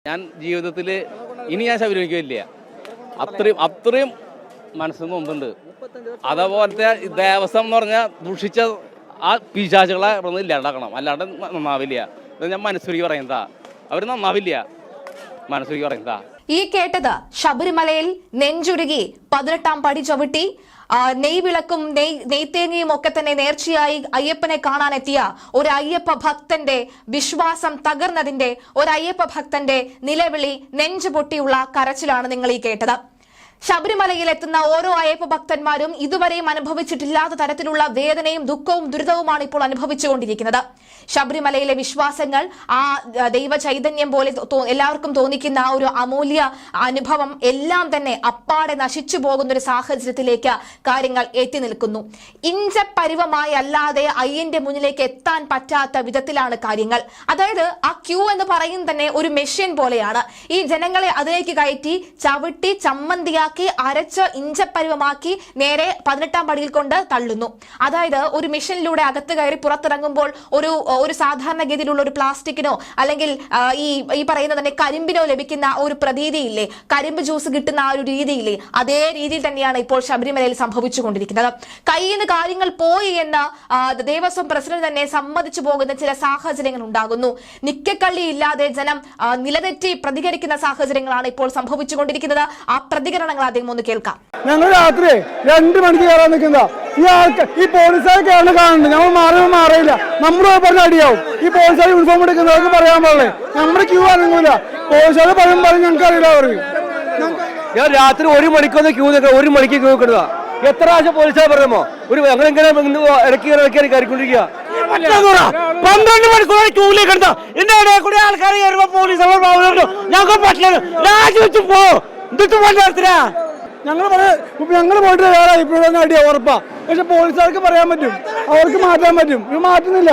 ഞാൻ ജീവിതത്തിൽ ഇനി ഞാൻ ശബരിമലയ്ക്കില്ല. അത്രയും മനസ്സിന് മുമ്പുണ്ട്. അതേപോലത്തെ ദേവസ്വം എന്ന് പറഞ്ഞാൽ ദുഷിച്ച ആ പിശാചുകളെ ഇവിടെ ഇല്ലാണ്ടാക്കണം, അല്ലാണ്ട് നന്നാവില്ല. ഞാൻ മനസ്സുരുക്കി പറയുന്നതാ, അവർ നന്നാവില്ല, മനസ്സുരുക്കി പറയുന്നതാ. ഈ കേട്ടത് ശബരിമലയിൽ നെഞ്ചുരുകി 18-ാം പടി ചവിട്ടി നെയ്വിളക്കും നെയ്ത്തേങ്ങയും ഒക്കെ തന്നെ നേർച്ചയായി അയ്യപ്പനെ കാണാനെത്തിയ ഒരു അയ്യപ്പ ഭക്തന്റെ വിശ്വാസം തകർന്നതിന്റെ, ഒരു അയ്യപ്പ ഭക്തന്റെ നിലവിളി, നെഞ്ചുപൊട്ടിയുള്ള കരച്ചിലാണ് നിങ്ങൾ ഈ കേട്ടത്. ശബരിമലയിൽ എത്തുന്ന ഓരോ അയ്യപ്പ ഭക്തന്മാരും ഇതുവരെയും അനുഭവിച്ചിട്ടില്ലാത്ത തരത്തിലുള്ള വേദനയും ദുഃഖവും ദുരിതവുമാണ് ഇപ്പോൾ അനുഭവിച്ചുകൊണ്ടിരിക്കുന്നത്. ശബരിമലയിലെ വിശ്വാസങ്ങൾ, ആ ദൈവ ചൈതന്യം പോലെ എല്ലാവർക്കും തോന്നിക്കുന്ന ആ ഒരു അമൂല്യ അനുഭവം എല്ലാം തന്നെ അപ്പാടെ നശിച്ചു പോകുന്ന ഒരു സാഹചര്യത്തിലേക്ക് കാര്യങ്ങൾ എത്തി നിൽക്കുന്നു. ഇഞ്ചപ്പരിവമായി അല്ലാതെ അയ്യന്റെ മുന്നിലേക്ക് എത്താൻ പറ്റാത്ത വിധത്തിലാണ് കാര്യങ്ങൾ. അതായത് ആ ക്യൂ എന്ന് പറയുന്നത് തന്നെ ഒരു മെഷീൻ പോലെയാണ്. ഈ ജനങ്ങളെ അതിലേക്ക് കയറ്റി ചവിട്ടി ചമ്മന്തിയാക്കി അരച്ച് ഇഞ്ചപ്പരിവമാക്കി നേരെ 18-ാം പടിയിൽ കൊണ്ട് തള്ളുന്നു. അതായത് ഒരു മെഷീനിലൂടെ അകത്ത് കയറി പുറത്തിറങ്ങുമ്പോൾ ഒരു സാധാരണഗതിയിലുള്ള ഒരു പ്ലാസ്റ്റിക്കിനോ അല്ലെങ്കിൽ ഈ പറയുന്ന തന്നെ കരിമ്പിനോ ലഭിക്കുന്ന ഒരു പ്രതീതിയില്ലേ, കരിമ്പ് ജ്യൂസ് കിട്ടുന്ന ആ ഒരു രീതിയില്ലേ, അതേ രീതിയിൽ തന്നെയാണ് ഇപ്പോൾ ശബരിമലയിൽ സംഭവിച്ചുകൊണ്ടിരിക്കുന്നത്. കയ്യിൽ നിന്ന് കാര്യങ്ങൾ പോയി എന്ന് ദേവസ്വം പ്രസിഡന്റ് തന്നെ സമ്മതിച്ചു പോകുന്ന ചില സാഹചര്യങ്ങൾ ഉണ്ടാകുന്നു. നിക്കക്കള്ളി ഇല്ലാതെ ജനം നിലതെറ്റി പ്രതികരിക്കുന്ന സാഹചര്യങ്ങളാണ് ഇപ്പോൾ സംഭവിച്ചുകൊണ്ടിരിക്കുന്നത്. ആ പ്രതികരണങ്ങൾ ആദ്യം ഒന്ന് കേൾക്കാം. ഞങ്ങൾ രാത്രി 2 മണിക്ക് കയറാൻ നിൽക്കുന്ന ഈ പോലീസുകാർ കയറുന്ന കാണുന്നുണ്ട്. ഞങ്ങൾ മാറിയില്ല, നമ്മൾ പറഞ്ഞ അടിയാവും. ഈ പോലീസുകാർ യൂണിഫോം എടുക്കുന്നവർക്ക് പറയാൻ പാടില്ലേ, നമ്മുടെ ക്യൂ അനങ്ങൂല. പോലീസുകാർ പറയും ഞങ്ങൾക്ക് അറിയില്ല പറയും. ഞാൻ രാത്രി 1 മണിക്കൊന്ന് ക്യൂ നിൽക്കുക, 1 മണിക്ക് ക്യൂ നിൽക്കുന്നതാ. എത്ര പ്രാവശ്യം പോലീസുകാർ പറയുമോ ഞങ്ങളിങ്ങനെ ഇറക്കി കയറിക്കൊണ്ടിരിക്കുക. 12 മണിക്കൂർ ക്യൂലേക്ക് എടുത്താ എന്റെ ഇടയിൽ കൂടി ആൾക്കാർ കയറുമ്പോ പോലീസ് ഞങ്ങൾക്ക് പറ്റില്ല, രാജിവെച്ച് പോ. ഞങ്ങൾ പോയിട്ട് വേറെ ഇപ്പോഴും അടിയാ ഉറപ്പാ. പക്ഷെ പോലീസുകാർക്ക് പറയാൻ പറ്റും, അവർക്ക് മാറ്റാൻ പറ്റും. ഇത് മാറ്റുന്നില്ല.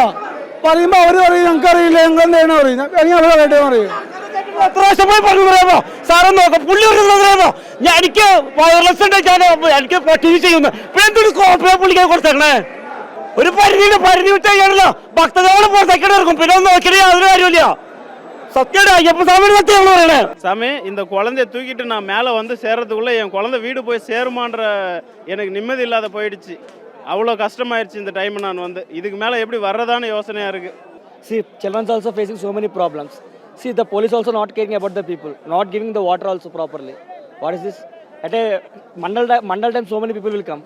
പറയുമ്പോ അവര് പറയും ഞങ്ങൾക്ക് അറിയില്ല, ഞങ്ങൾ എന്താണ് പറയും, അവരെ കേട്ടേ പറയും. എത്ര പ്രാവശ്യം പോയി പറഞ്ഞു പറയാമോ സാറേ നോക്കാം പുള്ളി പറയുമോ എനിക്ക് വയർലെസ് എനിക്ക് ടി വി ചെയ്യുന്നു. പിന്നെന്തൊരു കോപ്പയെ പുള്ളിക്കാൻ കൊടുത്തേക്കണേ. ഒരു പരിധി വിട്ട് കഴിയാണല്ലോ, ഭക്തജനങ്ങൾ പുറത്തേക്കിടെ ഇറക്കും. പിന്നെ ഒന്നും നോക്കിയിട്ട് യാതൊരു കാര്യമില്ല. சாமி இந்த குழந்தைய தூக்கிட்டு நான் மேலே வந்து சேர்றதுக்குள்ள என் குழந்தை வீடு போய் சேருமான்ற எனக்கு நிம்மதி இல்லாத போயிடுச்சு. அவ்வளோ கஷ்டமாயிருச்சு இந்த டைம். நான் வந்து இதுக்கு மேலே எப்படி வர்றதான யோசனையாக இருக்கு. See, children also facing so many problems. See, the police also not caring about the people, not giving the water also properly. What is this? At a mandal time so many people will come.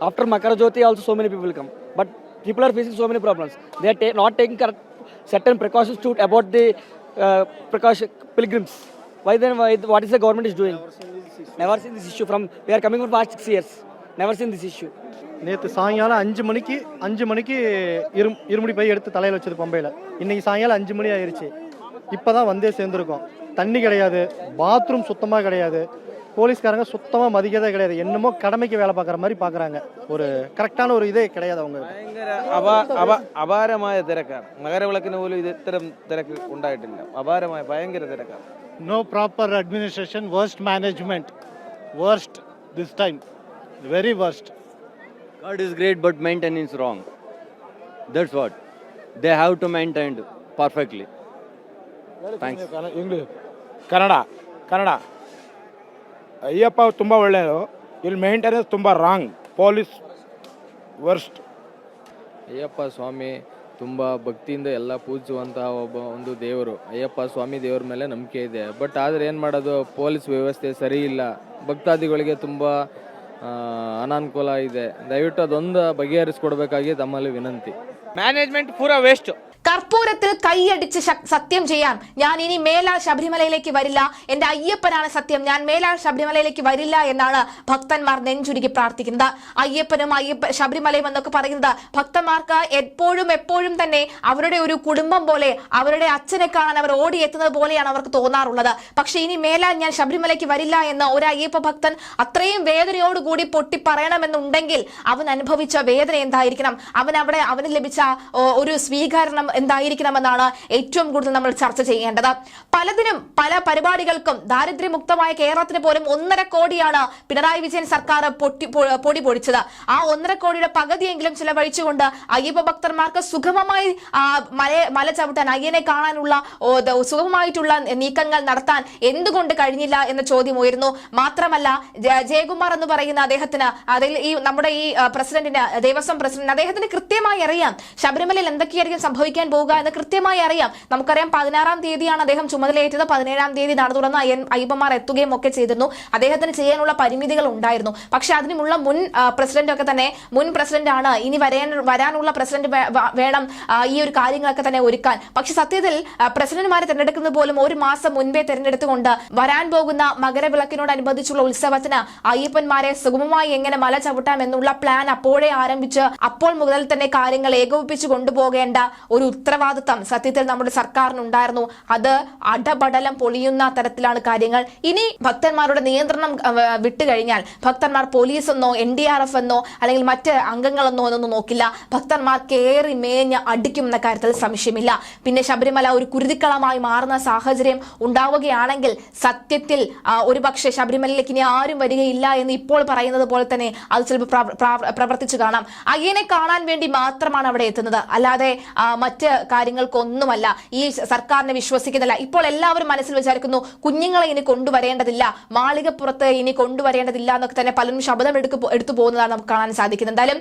After Makara Jyoti also so many people will come. But people are facing so many problems. They are not taking certain precautions to about the pilgrims. Why then? What is the government is doing? Never seen this issue from. We are coming for past 6 years. Never seen this issue. நேற்று சாயங்காலம் 5 மணிக்கு இருமுடி by எடுத்து தலையில் வச்சது பம்பையில். இன்னைக்கு சாயங்காலம் 5 மணி ஆயிடுச்சு. இப்போ தான் வந்தே சேர்ந்துருக்கோம். தண்ணி கிடையாது, பாத்ரூம் சுத்தமாக கிடையாது, போலீஸ்காரங்க சுத்தமாக மதிக்கதே கிடையாது. என்னமோ கடமைக்கு வேலை பார்க்குற மாதிரி பார்க்குறாங்க. ஒரு கரெக்டான ஒரு இதே கிடையாது. அவங்க ഭയങ്കര അപാരമായ തിരക്കാണ്. മകരവിളക്കിന് പോലും ഇത് ഇത്തരം തിരക്ക് ഉണ്ടായിട്ടില്ല. അപാരമായ ഭയങ്കര തിരക്കാണ്. No proper administration, worst management, worst this time, very worst. God is great but maintenance wrong. That's what they have to maintain perfectly. Thanks. English. Kannada Ayyappa ತುಂಬ ಒಳ್ಳೆಯದು. ಇಲ್ಲಿ ಮೇಂಟೆನೆನ್ಸ್ ತುಂಬ wrong. Police worst. Ayyappa Swami ತುಂಬ ಭಕ್ತಿಯಿಂದ ಎಲ್ಲ ಪೂಜಿಸುವಂತಹ ಒಂದು ದೇವರು. ಅಯ್ಯಪ್ಪ ಸ್ವಾಮಿ ದೇವರ ಮೇಲೆ ನಂಬಿಕೆ ಇದೆ. ಬಟ್ ಆದರೆ ಏನು ಮಾಡೋದು, ಪೊಲೀಸ್ ವ್ಯವಸ್ಥೆ ಸರಿ ಇಲ್ಲ. ಭಕ್ತಾದಿಗಳಿಗೆ ತುಂಬ ಅನಾನುಕೂಲ ಇದೆ. ದಯವಿಟ್ಟು ಅದೊಂದು ಬಗೆಹರಿಸಿಕೊಡ್ಬೇಕಾಗಿ ತಮ್ಮಲ್ಲಿ ವಿನಂತಿ. മാനേജ്മെന്റ് പൂര വേസ്റ്റ്. കർപ്പൂരത്തിൽ കൈയടിച്ച് സത്യം ചെയ്യാൻ ഞാൻ ഇനി മേലാൽ ശബരിമലയിലേക്ക് വരില്ല, എന്റെ അയ്യപ്പനാണ് സത്യം, ഞാൻ മേലാൽ ശബരിമലയിലേക്ക് വരില്ല എന്നാണ് ഭക്തന്മാർ നെഞ്ചുരുക്കി പ്രാർത്ഥിക്കുന്നത്. അയ്യപ്പനും ശബരിമലയും എന്നൊക്കെ പറയുന്നത് ഭക്തന്മാർക്ക് എപ്പോഴും തന്നെ അവരുടെ ഒരു കുടുംബം പോലെ, അവരുടെ അച്ഛനെ കാണാൻ അവർ ഓടിയെത്തുന്നത് പോലെയാണ് അവർക്ക് തോന്നാറുള്ളത്. പക്ഷെ ഇനി മേലാൽ ഞാൻ ശബരിമലയ്ക്ക് വരില്ല എന്ന് ഒരു അയ്യപ്പ ഭക്തൻ അത്രയും വേദനയോടുകൂടി പൊട്ടി പറയണമെന്നുണ്ടെങ്കിൽ അവൻ അനുഭവിച്ച വേദന എന്തായിരിക്കണം, അവന് ലഭിച്ച ഒരു സ്വീകരണം എന്തായിരിക്കണമെന്നാണ് ഏറ്റവും കൂടുതൽ നമ്മൾ ചർച്ച ചെയ്യേണ്ടത്. പലതിനും പല പരിപാടികൾക്കും ദാരിദ്ര്യമുക്തമായ കേരളത്തിന് പോലും 1.5 കോടിയാണ് പിണറായി വിജയൻ സർക്കാർ പൊടി പൊടിച്ചത്. ആ 1.5 കോടിയുടെ പകുതിയെങ്കിലും ചിലവഴിച്ചുകൊണ്ട് അയ്യപ്പ ഭക്തന്മാർക്ക് സുഗമമായി മല ചവിട്ടാൻ, അയ്യനെ കാണാനുള്ള സുഗമമായിട്ടുള്ള നീക്കങ്ങൾ നടത്താൻ എന്തുകൊണ്ട് കഴിഞ്ഞില്ല എന്ന ചോദ്യം ഉയരുന്നു. മാത്രമല്ല ജയകുമാർ എന്ന് പറയുന്ന അദ്ദേഹത്തിന്, അതിൽ ഈ നമ്മുടെ ഈ പ്രസിഡന്റിന്, ദേവസ്വം പ്രസിഡന്റ്, അദ്ദേഹത്തിന് കൃത്യമായി അറിയാം ശബരിമലയിൽ എന്തൊക്കെയായിരിക്കും സംഭവിക്കാൻ പോകുക എന്ന് കൃത്യമായി അറിയാം. നമുക്കറിയാം 16-ാം തീയതിയാണ് അദ്ദേഹം ചുമതലയേറ്റത്. 17-ാം തീയതി നട തുറന്ന് അയ്യപ്പന്മാർ എത്തുകയും ഒക്കെ ചെയ്തിരുന്നു. അദ്ദേഹത്തിന് ചെയ്യാനുള്ള പരിമിതികൾ ഉണ്ടായിരുന്നു. പക്ഷെ അതിനുമുള്ള മുൻ പ്രസിഡന്റ് ആണ്, ഇനി വരാനുള്ള പ്രസിഡന്റ് വേണം ഈ ഒരു കാര്യങ്ങളൊക്കെ തന്നെ ഒരുക്കാൻ. പക്ഷെ സത്യത്തിൽ പ്രസിഡന്റുമാരെ തിരഞ്ഞെടുക്കുന്നത് പോലും 1 മാസം മുൻപേ തിരഞ്ഞെടുത്തുകൊണ്ട് വരാൻ പോകുന്ന മകരവിളക്കിനോടനുബന്ധിച്ചുള്ള ഉത്സവത്തിന് അയ്യപ്പന്മാരെ സുഗമമായി എങ്ങനെ മല ചവിട്ടാം എന്നുള്ള പ്ലാൻ അപ്പോഴേ ആരംഭിച്ച് അപ്പോൾ മുതൽ തന്നെ കാര്യങ്ങൾ ഏകോപിപ്പിച്ചു കൊണ്ടുപോകേണ്ട ഒരു ഉത്തരവാദിത്തം സത്യത്തിൽ നമ്മുടെ സർക്കാരിനുണ്ടായിരുന്നു. അത് അടപടലം പൊളിയുന്ന തരത്തിലാണ് കാര്യങ്ങൾ. ഇനി ഭക്തന്മാരുടെ നിയന്ത്രണം വിട്ടുകഴിഞ്ഞാൽ ഭക്തന്മാർ പോലീസെന്നോ NDRF എന്നോ അല്ലെങ്കിൽ മറ്റ് അംഗങ്ങളെന്നോ എന്നൊന്നും നോക്കില്ല. ഭക്തന്മാർ കേറി മേഞ്ഞ് അടിക്കുമെന്ന കാര്യത്തിൽ സംശയമില്ല. പിന്നെ ശബരിമല ഒരു കുരുതിക്കളമായി മാറുന്ന സാഹചര്യം ഉണ്ടാവുകയാണെങ്കിൽ സത്യത്തിൽ ഒരുപക്ഷെ ശബരിമലയിലേക്ക് ഇനി ആരും വരികയില്ല എന്ന് ഇപ്പോൾ പറയുന്നത് പോലെ തന്നെ അത് ചിലപ്പോൾ പ്രവർത്തിച്ചു കാണാം. അയ്യനെ കാണാൻ വേണ്ടി മാത്രമാണ് അവിടെ എത്തുന്നത്, അല്ലാതെ മറ്റ് കാര്യങ്ങൾക്കൊന്നുമല്ല. ഈ സർക്കാരിനെ വിശ്വസിക്കുന്നില്ല. ഇപ്പോൾ എല്ലാവരും മനസ്സിൽ വിചാരിക്കുന്നു കുഞ്ഞുങ്ങളെ ഇനി കൊണ്ടുവരേണ്ടതില്ല, മാളികപ്പുറത്ത് ഇനി കൊണ്ടുവരേണ്ടതില്ല എന്നൊക്കെ തന്നെ പലരും ശബ്ദം എടുത്തു പോകുന്നതാണ് നമുക്ക് കാണാൻ സാധിക്കുന്നത്. എന്തായാലും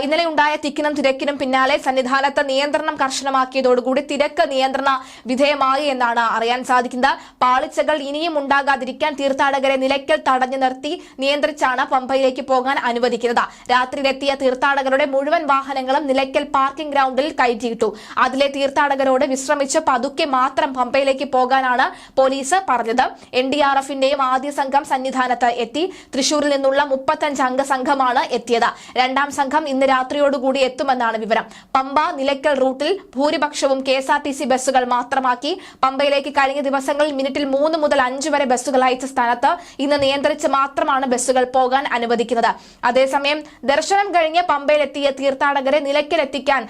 ഇന്നലെ ഉണ്ടായ തിക്കിനും തിരക്കിനും പിന്നാലെ സന്നിധാനത്ത് നിയന്ത്രണം കർശനമാക്കിയതോടുകൂടി തിരക്ക് നിയന്ത്രണ വിധേയമായി എന്നാണ് അറിയാൻ സാധിക്കുന്നത്. പാളിച്ചകൾ ഇനിയും ഉണ്ടാകാതിരിക്കാൻ തീർത്ഥാടകരെ നിലയ്ക്കൽ തടഞ്ഞു നിർത്തി നിയന്ത്രിച്ചാണ് പമ്പയിലേക്ക് പോകാൻ അനുവദിക്കുന്നത്. രാത്രിയിലെത്തിയ തീർത്ഥാടകരുടെ മുഴുവൻ വാഹനങ്ങളും നിലയ്ക്കൽ പാർക്കിംഗ് ഗ്രൗണ്ടിൽ കയറ്റിയിട്ടു. അതിലെ തീർത്ഥാടകരോട് വിശ്രമിച്ച് പതുക്കെ മാത്രം പമ്പയിലേക്ക് പോകാനാണ് പോലീസ് പറഞ്ഞത്. NDRFന്റെയും ആദ്യ സംഘം സന്നിധാനത്ത് എത്തി. തൃശൂരിൽ നിന്നുള്ള 35 അംഗ സംഘമാണ് എത്തിയത്. 2ാം സംഘം ഇന്ന് രാത്രിയോടുകൂടി എത്തുമെന്നാണ് വിവരം. പമ്പ നിലയ്ക്കൽ റൂട്ടിൽ ഭൂരിപക്ഷവും KSRTC ബസ്സുകൾ മാത്രമാക്കി. പമ്പയിലേക്ക് കഴിഞ്ഞ ദിവസങ്ങളിൽ മിനിറ്റിൽ 3 മുതൽ 5 വരെ ബസ്സുകൾ അയച്ച സ്ഥാനത്ത് ഇന്ന് നിയന്ത്രിച്ച് മാത്രമാണ് ബസ്സുകൾ പോകാൻ അനുവദിക്കുന്നത്. അതേസമയം ദർശനം കഴിഞ്ഞ് പമ്പയിലെത്തിയ തീർത്ഥാടകരെ നിലയ്ക്കലെത്തിക്കാൻ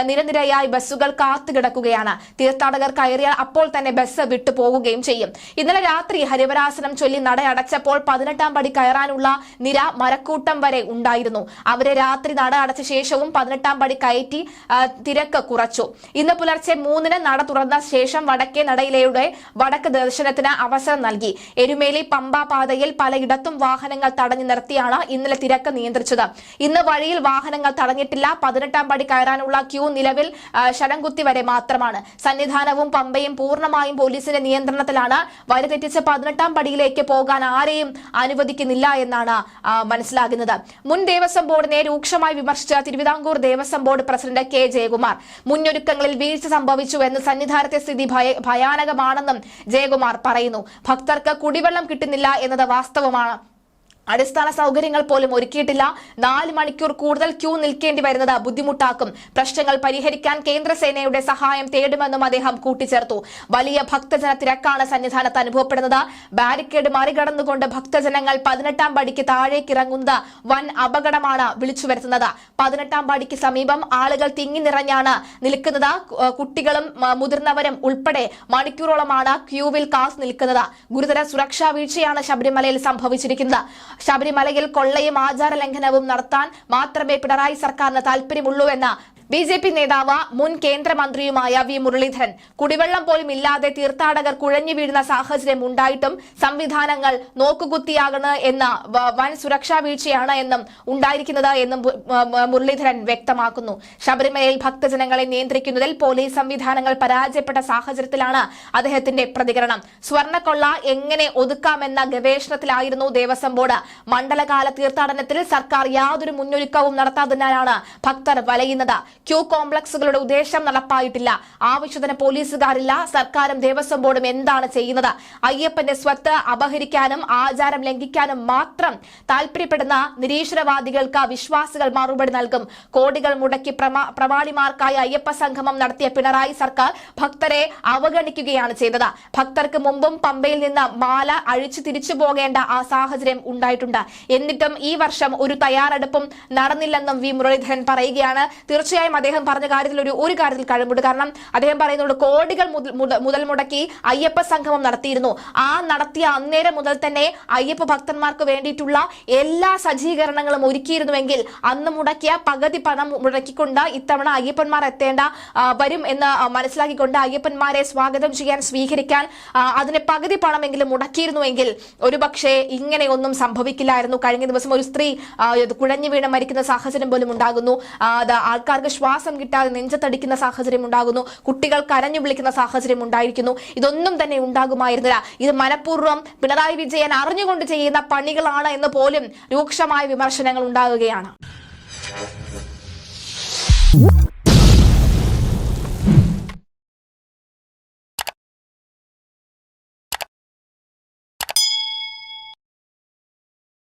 നിരനിരയായി ബസ്സുകൾ കാത്തുകിടക്കുകയാണ്. തീർത്ഥാടകർ കയറിയാൽ അപ്പോൾ തന്നെ ബസ് വിട്ടു പോകുകയും ചെയ്യും. ഇന്നലെ രാത്രി ഹരിവരാസനം ചൊല്ലി നട അടച്ചപ്പോൾ 18ാം പടി കയറാനുള്ള നിര മരക്കൂട്ടം വരെ ഉണ്ടായിരുന്നു. അവരെ രാത്രി നട അടച്ച ശേഷവും 18ാം പടി കയറ്റി തിരക്ക് കുറച്ചു. ഇന്ന് പുലർച്ചെ 3-ന് നട തുറന്ന ശേഷം വടക്കേ നടയിലൂടെ വടക്ക് ദർശനത്തിന് അവസരം നൽകി. എരുമേലി പമ്പ പാതയിൽ പലയിടത്തും വാഹനങ്ങൾ തടഞ്ഞു നിർത്തിയാണ് ഇന്നലെ തിരക്ക് നിയന്ത്രിച്ചത്. ഇന്ന് വഴിയിൽ വാഹനങ്ങൾ തടഞ്ഞിട്ടില്ല. 18ാം പടി കയറാനുള്ള ക്യൂ നിലവിൽ ശരംകുത്തി വരെ മാത്രമാണ്. സന്നിധാനവും പമ്പയും പൂർണ്ണമായും പോലീസിന്റെ നിയന്ത്രണത്തിലാണ്. വഴിതെറ്റിച്ച് 18ാം പടിയിലേക്ക് പോകാൻ ആരെയും അനുവദിക്കുന്നില്ല എന്നാണ് മനസ്സിലാകുന്നത്. മുൻ ദേവസ്വം ബോർഡിനെ രൂക്ഷമായി വിമർശിച്ച Thiruvithamkoor Devaswom board president K Jayakumar മുന്നൊരുക്കങ്ങളിൽ വീഴ്ച സംഭവിച്ചുവെന്ന് സന്നിധാനത്തെ സ്ഥിതി ഭയാനകമാണെന്നും ജയകുമാർ പറയുന്നു. ഭക്തർക്ക് കുടിവെള്ളം കിട്ടുന്നില്ല എന്നത് വാസ്തവമാണ്. അടിസ്ഥാന സൗകര്യങ്ങൾ പോലും ഒരുക്കിയിട്ടില്ല. 4 മണിക്കൂർ കൂടുതൽ ക്യൂ നിൽക്കേണ്ടി വരുന്നത് ബുദ്ധിമുട്ടാക്കും. പ്രശ്നങ്ങൾ പരിഹരിക്കാൻ കേന്ദ്രസേനയുടെ സഹായം തേടുമെന്നും അദ്ദേഹം കൂട്ടിച്ചേർത്തു. വലിയ ഭക്തജന തിരക്കാണ് സന്നിധാനത്ത് അനുഭവപ്പെടുന്നത്. ബാരിക്കേഡ് മറികടന്നുകൊണ്ട് ഭക്തജനങ്ങൾ 18ാം പടിക്ക് താഴേക്കിറങ്ങുന്നത് വൻ അപകടമാണ് വിളിച്ചു വരുത്തുന്നത്. 18ാം പടിക്ക് സമീപം ആളുകൾ തിങ്ങി നിറഞ്ഞാണ് നിൽക്കുന്നത്. കുട്ടികളും മുതിർന്നവരും ഉൾപ്പെടെ മണിക്കൂറോളമാണ് ക്യൂവിൽ കാത്തു നിൽക്കുന്നത്. ഗുരുതര സുരക്ഷാ വീഴ്ചയാണ് ശബരിമലയിൽ സംഭവിച്ചിരിക്കുന്നത്. ശബരിമലയിൽ കൊള്ളയും ആചാര ലംഘനവും നടത്താൻ മാത്രമേ പിണറായി സർക്കാരിന് താൽപര്യമുള്ളൂവെന്ന് BJP നേതാവ് മുൻ കേന്ദ്രമന്ത്രിയുമായ V മുരളീധരൻ. കുടിവെള്ളം പോലും ഇല്ലാതെ തീർത്ഥാടകർ കുഴഞ്ഞു വീഴുന്ന സാഹചര്യം ഉണ്ടായിട്ടും സംവിധാനങ്ങൾ നോക്കുകുത്തിയാകണ് എന്ന വൻ സുരക്ഷാ വീഴ്ചയാണ് എന്നും ഉണ്ടായിരിക്കുന്നത് എന്നും മുരളീധരൻ വ്യക്തമാക്കുന്നു. ശബരിമലയിൽ ഭക്തജനങ്ങളെ നിയന്ത്രിക്കുന്നതിൽ പോലീസ് സംവിധാനങ്ങൾ പരാജയപ്പെട്ട സാഹചര്യത്തിലാണ് അദ്ദേഹത്തിന്റെ പ്രതികരണം. സ്വർണ്ണക്കൊള്ള എങ്ങനെ ഒതുക്കാമെന്ന ഗവേഷണത്തിലായിരുന്നു ദേവസ്വം ബോർഡ്. മണ്ഡലകാല തീർത്ഥാടനത്തിൽ സർക്കാർ യാതൊരു മുന്നൊരുക്കവും നടത്താതിനാലാണ് ഭക്തർ വലയുന്നത്. ക്യൂ കോംപ്ലക്സുകളുടെ ഉദ്ദേശം നടപ്പായിട്ടില്ല. ആവശ്യത്തിന് പോലീസുകാരില്ല. സർക്കാരും ദേവസ്വം ബോർഡും എന്താണ് ചെയ്യുന്നത്? അയ്യപ്പന്റെ സ്വത്ത് അപഹരിക്കാനും ആചാരം ലംഘിക്കാനും മാത്രം താൽപര്യപ്പെടുന്ന നിരീശ്വരവാദികൾക്ക് വിശ്വാസികൾ മറുപടി നൽകും. കോടികൾ മുടക്കി പ്രമാണിമാർക്കായി അയ്യപ്പ സംഗമം നടത്തിയ പിണറായി സർക്കാർ ഭക്തരെ അവഗണിക്കുകയാണ് ചെയ്തത്. ഭക്തർക്ക് മുമ്പും പമ്പയിൽ നിന്ന് മാല അഴിച്ചു തിരിച്ചു പോകേണ്ട ആ സാഹചര്യം ഉണ്ടായിട്ടുണ്ട്. എന്നിട്ടും ഈ വർഷം ഒരു തയ്യാറെടുപ്പും നടന്നില്ലെന്നും V മുരളീധരൻ പറയുകയാണ്. തീർച്ചയായും തീർച്ചയായും അദ്ദേഹം പറഞ്ഞ കാര്യത്തിൽ ഒരു കാര്യത്തിൽ കഴിവുണ്ട്. കാരണം അദ്ദേഹം പറയുന്നുണ്ട് കോടികൾ മുതൽ മുടക്കി അയ്യപ്പ സംഗമം നടത്തിയിരുന്നു. ആ നടത്തിയ അന്നേരം മുതൽ തന്നെ അയ്യപ്പ ഭക്തന്മാർക്ക് വേണ്ടിയിട്ടുള്ള എല്ലാ സജ്ജീകരണങ്ങളും ഒരുക്കിയിരുന്നുവെങ്കിൽ അന്ന് മുടക്കിയ പകുതി പണം മുടക്കിക്കൊണ്ട് ഇത്തവണ അയ്യപ്പന്മാർ വരും എന്ന് മനസ്സിലാക്കിക്കൊണ്ട് അയ്യപ്പന്മാരെ സ്വാഗതം ചെയ്യാൻ സ്വീകരിക്കാൻ അതിന് പകുതി പണമെങ്കിലും മുടക്കിയിരുന്നുവെങ്കിൽ ഒരുപക്ഷെ ഇങ്ങനെയൊന്നും സംഭവിക്കില്ലായിരുന്നു. കഴിഞ്ഞ ദിവസം ഒരു സ്ത്രീ കുഴഞ്ഞു വീണ് മരിക്കുന്ന സാഹചര്യം പോലും ഉണ്ടാകുന്നു. ആൾക്കാർക്ക് ശ്വാസം കിട്ടാതെ നെഞ്ചത്തടിക്കുന്ന സാഹചര്യം ഉണ്ടാകുന്നു. കുട്ടികൾ കരഞ്ഞു വിളിക്കുന്ന സാഹചര്യം ഉണ്ടായിരിക്കുന്നു. ഇതൊന്നും തന്നെ ഉണ്ടാകുമായിരുന്നില്ല. ഇത് മനഃപൂർവ്വം പിണറായി വിജയൻ അറിഞ്ഞുകൊണ്ട് ചെയ്യുന്ന പണികളാണ് എന്ന് പോലും രൂക്ഷമായ വിമർശനങ്ങൾ ഉണ്ടാകുകയാണ്.